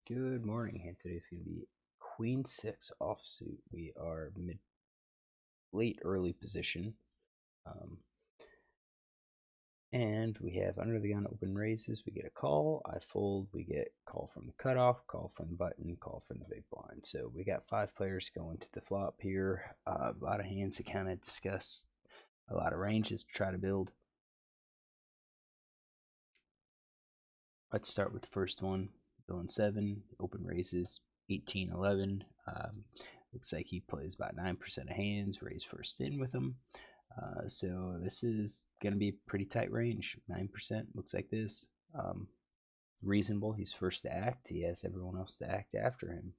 Good morning, and today's going to be Queen 6 offsuit. We are late early position. And we have under the gun open raises. We get a call. I fold. We get call from the cutoff, call from the button, call from the big blind. So we got 5 players going to the flop here. A lot of hands to kind of discuss, a lot of ranges to try to build. Let's start with the first one. Villain 7, open raises, 18-11. Looks like he plays about 9% of hands, raise first in with him. So this is going to be a pretty tight range. 9% looks like this. Reasonable. He's first to act. He has everyone else to act after him.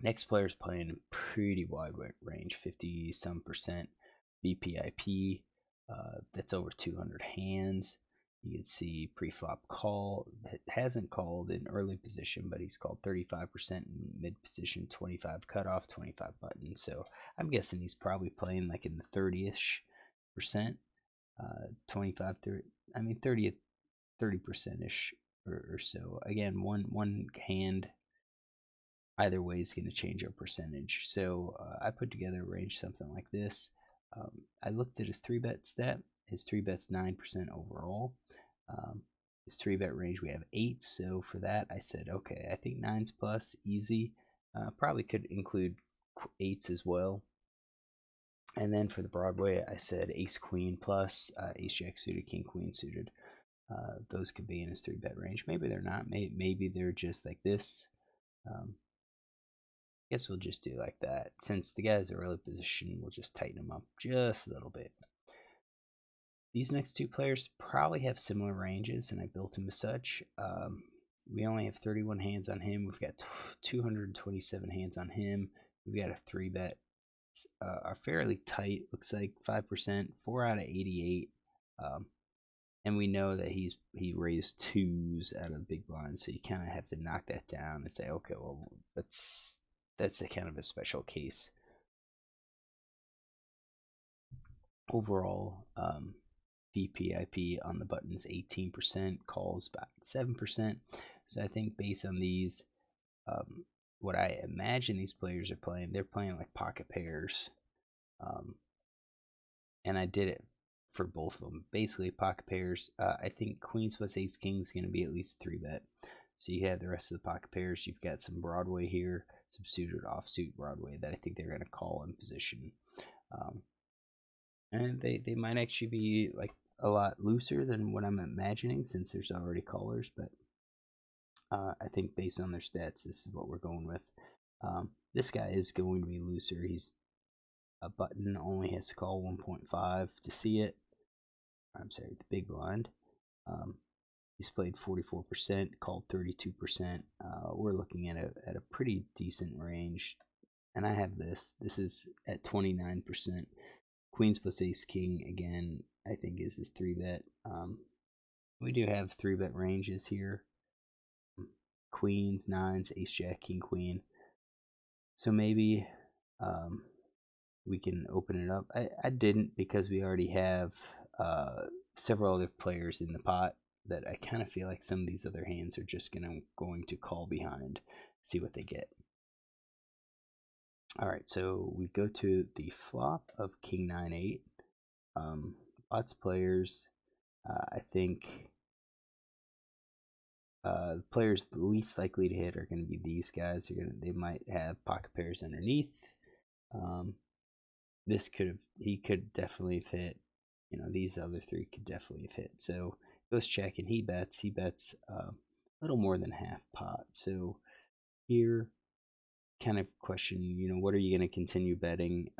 Next player's playing pretty wide range, 50-some% BPIP. That's over 200 hands. You can see pre-flop call. It hasn't called in early position, but he's called 35% in mid position, 25 cutoff, 25 button. So I'm guessing he's probably playing like in the 30-ish percent, 25, 30. I mean 30%ish or so. Again, one hand either way is going to change our percentage. So I put together a range something like this. I looked at his 3-bet stat. His 3-bet's 9% overall. His 3-bet range, we have 8. So for that, I said, okay, I think 9's plus, easy. Probably could include 8s as well. And then for the Broadway, I said ace queen plus, ace jack suited, king queen suited. Those could be in his 3-bet range. Maybe they're not. Maybe they're just like this. Guess we'll just do like that. Since the guy's a early position, we'll just tighten him up just a little bit. These next 2 players probably have similar ranges, and I built him as such. We only have 31 hands on him. We've got 227 hands on him. We've got a 3-bet. Are fairly tight. Looks like 5%, 4 out of 88. And we know that he raised 2s out of the big blind, so you kind of have to knock that down and say, okay, well, that's a kind of a special case. Overall, BPIP on the buttons 18%, calls about 7%. So I think based on these, what I imagine these players are playing, they're playing like pocket pairs. And I did it for both of them. Basically, pocket pairs. I think queens plus ace king is going to be at least a 3-bet. So you have the rest of the pocket pairs. You've got some Broadway here, some suited offsuit Broadway that I think they're going to call in position. And they might actually be like a lot looser than what I'm imagining since there's already callers. But I think based on their stats, this is what we're going with. This guy is going to be looser. He's a button, only has to call 1.5 to see it. I'm sorry, the big blind. He's played 44%, called 32%. We're looking at a pretty decent range. And I have this. This is at 29%. Queens plus ace king, again, I think is his 3-bet. We do have 3-bet ranges here. Queens, 9s, ace jack, king queen. So maybe we can open it up. I didn't because we already have several other players in the pot that I kind of feel like some of these other hands are just going to call behind, see what they get. All right, so we go to the flop of Kh9c8. Lots of players. I think the players least likely to hit are going to be these guys. They might have pocket pairs underneath. He could definitely have hit. You know, these other 3 could definitely have hit. So goes check and he bets. He bets a little more than half pot. So here, kind of question, you know, what are you going to continue betting?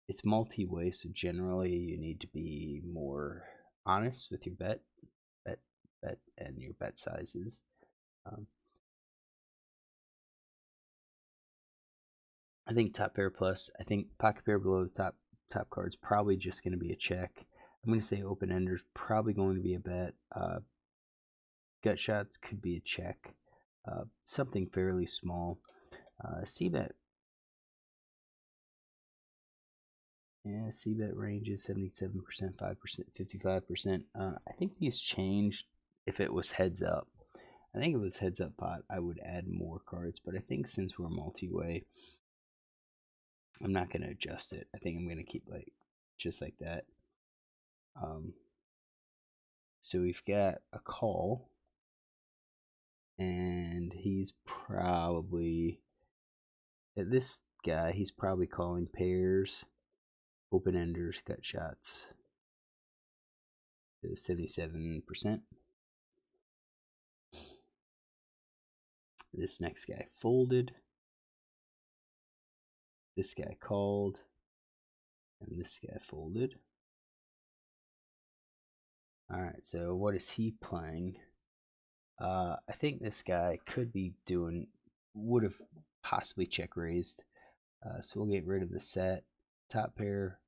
It's multi-way, so generally you need to be more honest with your bet and your bet sizes. I think top pair plus. I think pocket pair below the top card's probably just going to be a check. I'm going to say open enders probably going to be a bet. Gut shots could be a check. Something fairly small. C-bet. Yeah, C-bet range is 77%, 5%, 55%. I think these changed if it was heads up. I think if it was heads up pot, I would add more cards, but I think since we're multi-way, I'm not going to adjust it. I think I'm going to keep like just like that. So we've got a call, and he's probably, this guy, he's probably calling pairs, open-enders, gut shots. So 77%. This next guy folded. This guy called. And this guy folded. Alright, so what is he playing? I think this guy could be doing, would have possibly check raised. So we'll get rid of the set. Top pair.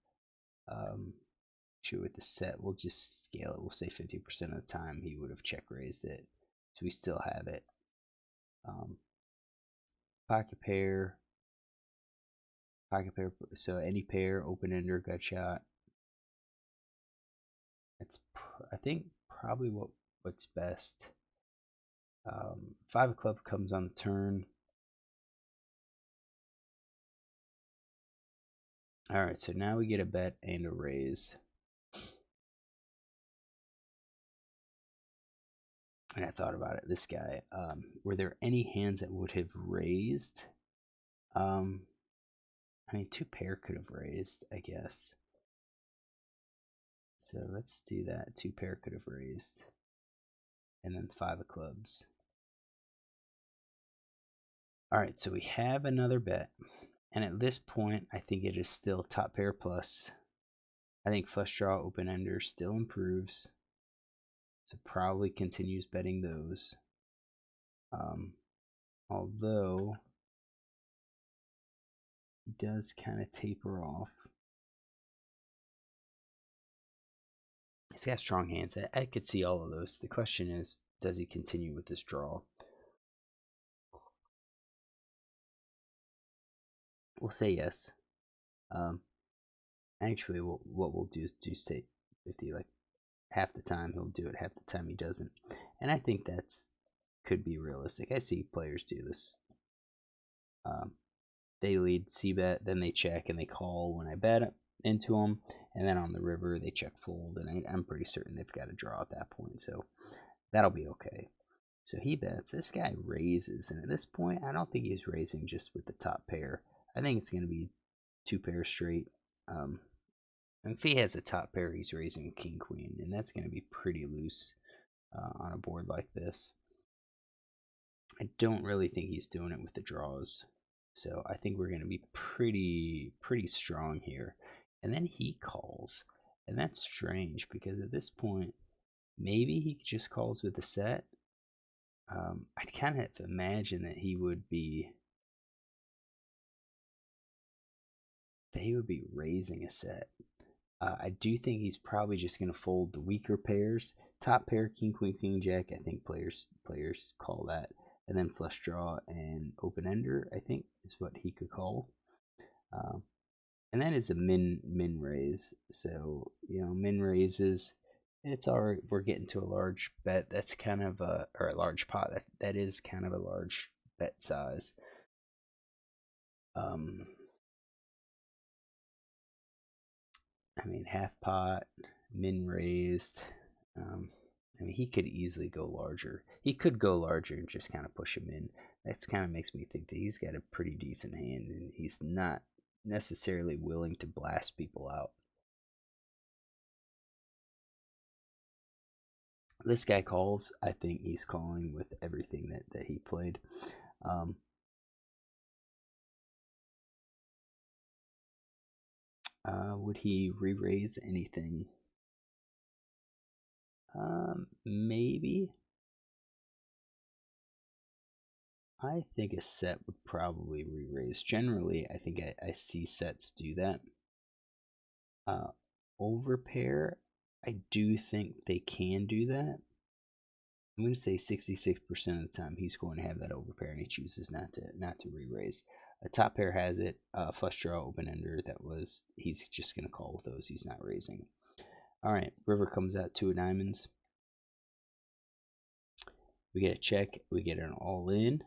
Actually, with the set, we'll just scale it. We'll say 50% of the time he would have check raised it. So we still have it. Pocket pair. Pocket pair. So any pair, open ender, gut shot. That's, I think, probably what's best. 5 of club comes on the turn. Alright, so now we get a bet and a raise. And I thought about it. This guy, were there any hands that would have raised? I mean, 2 pair could have raised, I guess. So let's do that. 2 pair could have raised. And then 5 of clubs. Alright, so we have another bet. And at this point, I think it is still top pair plus. I think flush draw, open ender still improves. So probably continues betting those. Although he does kind of taper off. He's got strong hands. I could see all of those. The question is, does he continue with this draw? We'll say yes. Actually, what we'll do is say 50. Like half the time he'll do it, half the time he doesn't. And I think that's could be realistic. I see players do this. They lead c-bet, then they check and they call when I bet into them, and then on the river they check fold, and I'm pretty certain they've got a draw at that point, so that'll be okay. So he bets. This guy raises, and at this point I don't think he's raising just with the top pair. I think it's going to be 2 pairs straight. And if he has a top pair, he's raising king queen, and that's going to be pretty loose on a board like this. I don't really think he's doing it with the draws. So I think we're going to be pretty strong here. And then he calls. And that's strange because at this point, maybe he just calls with a set. I'd kind of imagine that he would be raising a set. I do think he's probably just going to fold the weaker pairs. Top pair, king, queen, king, jack. I think players call that. And then flush draw and open ender, I think, is what he could call. And that is a min raise. So, you know, min raises, it's alright. We're getting to a large bet. That's kind of a, or a large pot. That is kind of a large bet size. I mean, half pot, min raised. I mean, he could easily go larger. He could go larger and just kind of push him in. That kind of makes me think that he's got a pretty decent hand, and he's not necessarily willing to blast people out. This guy calls. I think he's calling with everything that he played. Would he re-raise anything? Maybe. I think a set would probably re-raise. Generally, I think I see sets do that. Overpair, I do think they can do that. I'm going to say 66% of the time he's going to have that overpair, and he chooses not to re-raise. A top pair has it. Flush draw, open ender. He's just going to call with those. He's not raising. All right, river comes out, 2 of diamonds. We get a check, we get an all in,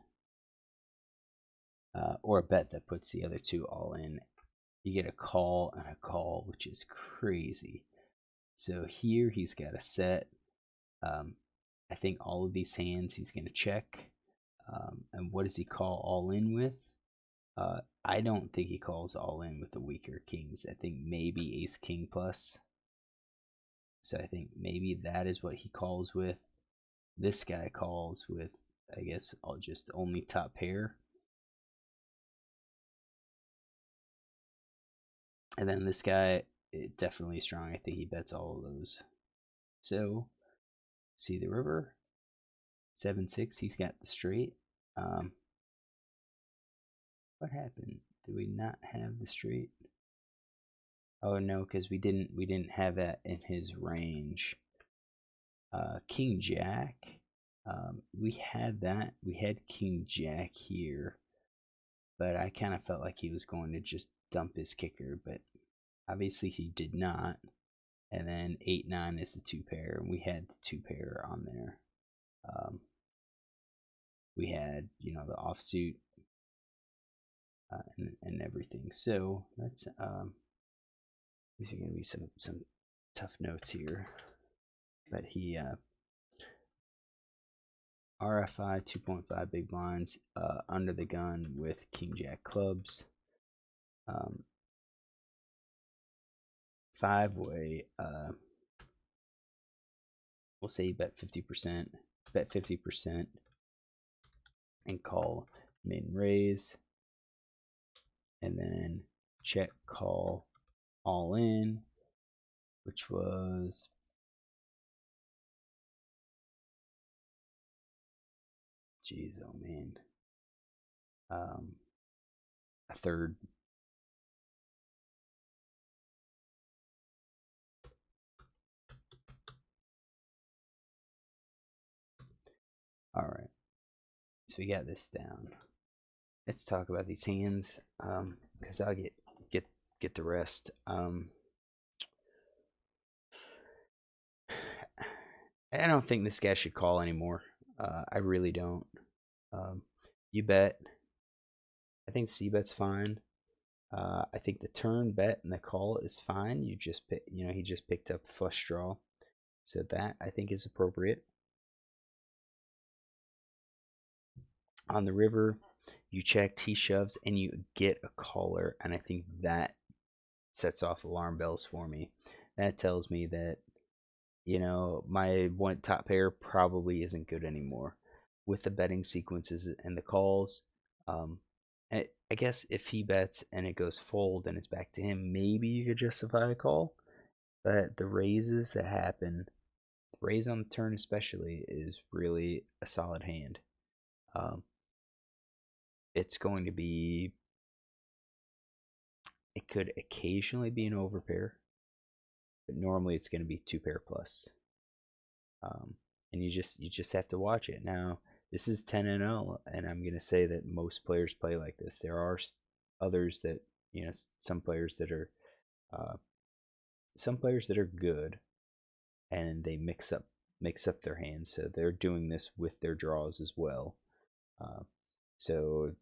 or a bet that puts the other two all in. You get a call and a call, which is crazy. So here he's got a set. I think all of these hands he's going to check. And what does he call all in with? I don't think he calls all in with the weaker kings. I think maybe ace king plus. So I think maybe that is what he calls with. This guy calls with, I guess, I'll just only top pair. And then this guy, definitely strong. I think he bets all of those. So, see the river. 7-6, he's got the straight. What happened? Did we not have the straight? Oh no, because we didn't have that in his range. King Jack. We had that. We had King Jack here, but I kind of felt like he was going to just dump his kicker, but obviously he did not. And then 8-9 is the two pair, and we had the two pair on there. We had, you know, the offsuit and everything. So that's these are going to be some tough notes here. But he RFI 2.5 big blinds under the gun with King Jack clubs. 5-way. We'll say bet 50%. Bet 50% and call min raise. And then check call all in, which was jeez, oh man, a third. All right, so we got this down. Let's talk about these hands, because I'll get the rest. I don't think this guy should call anymore. I really don't. You bet. I think C bet's fine. I think the turn bet and the call is fine. You just pick, you know, he just picked up the flush draw, so that I think is appropriate. On the river, you checked, he shoves, and you get a caller, and I think that sets off alarm bells for me. That tells me that, you know, my one top pair probably isn't good anymore with the betting sequences and the calls. I guess if he bets and it goes fold and it's back to him, maybe you could justify a call. But the raises that happen, the raise on the turn especially, is really a solid hand. It's going to be, it could occasionally be an overpair, but normally it's going to be two pair plus. And you just have to watch it. Now, this is 10-0, and I'm going to say that most players play like this. There are others that, you know, some players that are good, and they mix up their hands, so they're doing this with their draws as well. So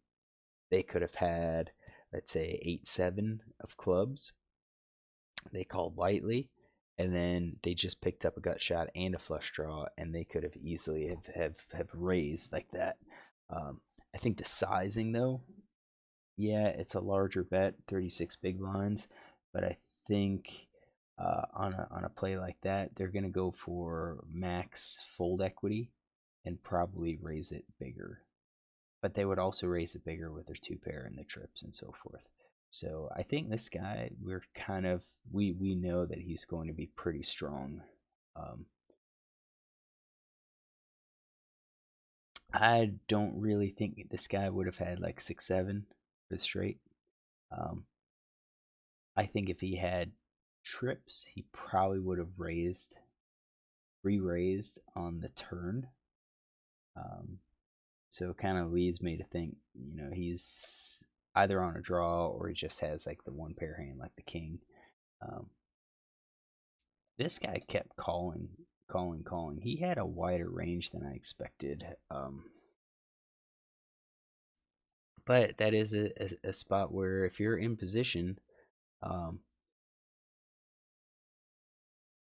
they could have had, let's say, 8-7 of clubs. They called lightly, and then they just picked up a gut shot and a flush draw, and they could have easily have raised like that. I think the sizing, though, yeah, it's a larger bet, 36 big blinds, but I think on a play like that, they're going to go for max fold equity and probably raise it bigger. But they would also raise it bigger with their two pair and the trips and so forth. So I think this guy, we're kind of, we know that he's going to be pretty strong. I don't really think this guy would have had like 6-7 for the straight. I think if he had trips, he probably would have re-raised on the turn. So it kind of leads me to think, you know, he's either on a draw or he just has like the one pair hand like the king. This guy kept calling calling. He had a wider range than I expected. But that is a spot where if you're in position,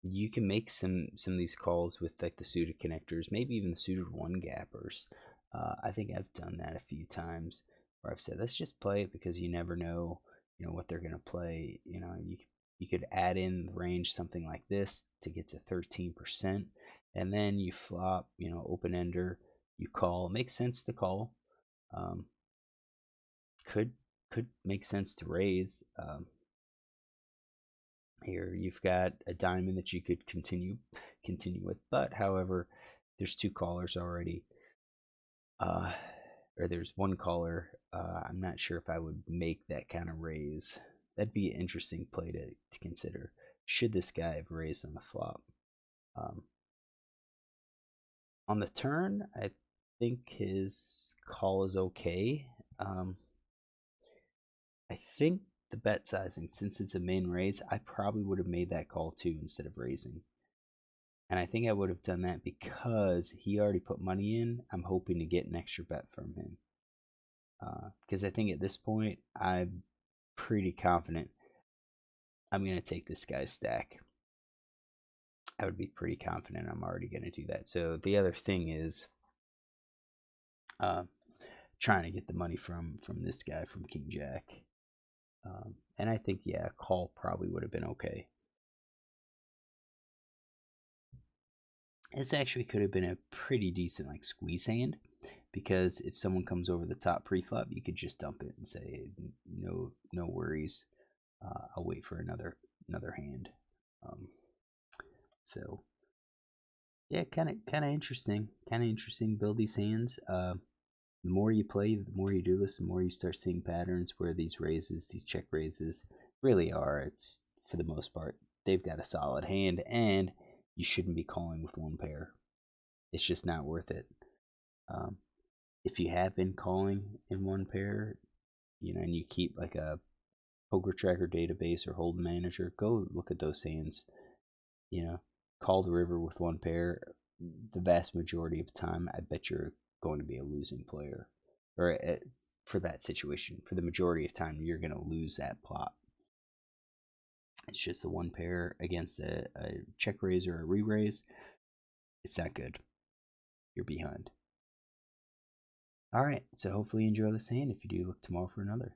you can make some of these calls with like the suited connectors, maybe even the suited one gappers. I think I've done that a few times where I've said, let's just play it because you never know, what they're gonna play. You could add in the range something like this to get to 13%, and then you flop, open ender, you call. It makes sense to call. Could make sense to raise. Here you've got a diamond that you could continue with, but however, there's two callers already, or there's one caller. I'm not sure if I would make that kind of raise. That'd be an interesting play to consider. Should this guy have raised on the flop? On the turn, I think his call is okay. I think the bet sizing, since it's a main raise, I probably would have made that call too instead of raising. And I think I would have done that because he already put money in. I'm hoping to get an extra bet from him. Because I think at this point, I'm pretty confident I'm going to take this guy's stack. I would be pretty confident I'm already going to do that. So the other thing is trying to get the money from this guy, from King Jack. And I think, yeah, call probably would have been okay. This actually could have been a pretty decent like squeeze hand, because if someone comes over the top pre-flop, you could just dump it and say, no worries. I'll wait for another hand. So yeah, kind of interesting. Build these hands. The more you play, the more you do this, the more you start seeing patterns where these raises, these check raises, really are. It's, for the most part, they've got a solid hand, and you shouldn't be calling with one pair. It's just not worth it. If you have been calling in one pair, and you keep like a poker tracker database or hold manager, go look at those hands. Call the river with one pair. The vast majority of the time, I bet you're going to be a losing player, or for that situation, for the majority of time, you're going to lose that plot. It's just the one pair against a check raise or a re-raise. It's not good. You're behind. All right, so hopefully you enjoy this hand. If you do, look tomorrow for another.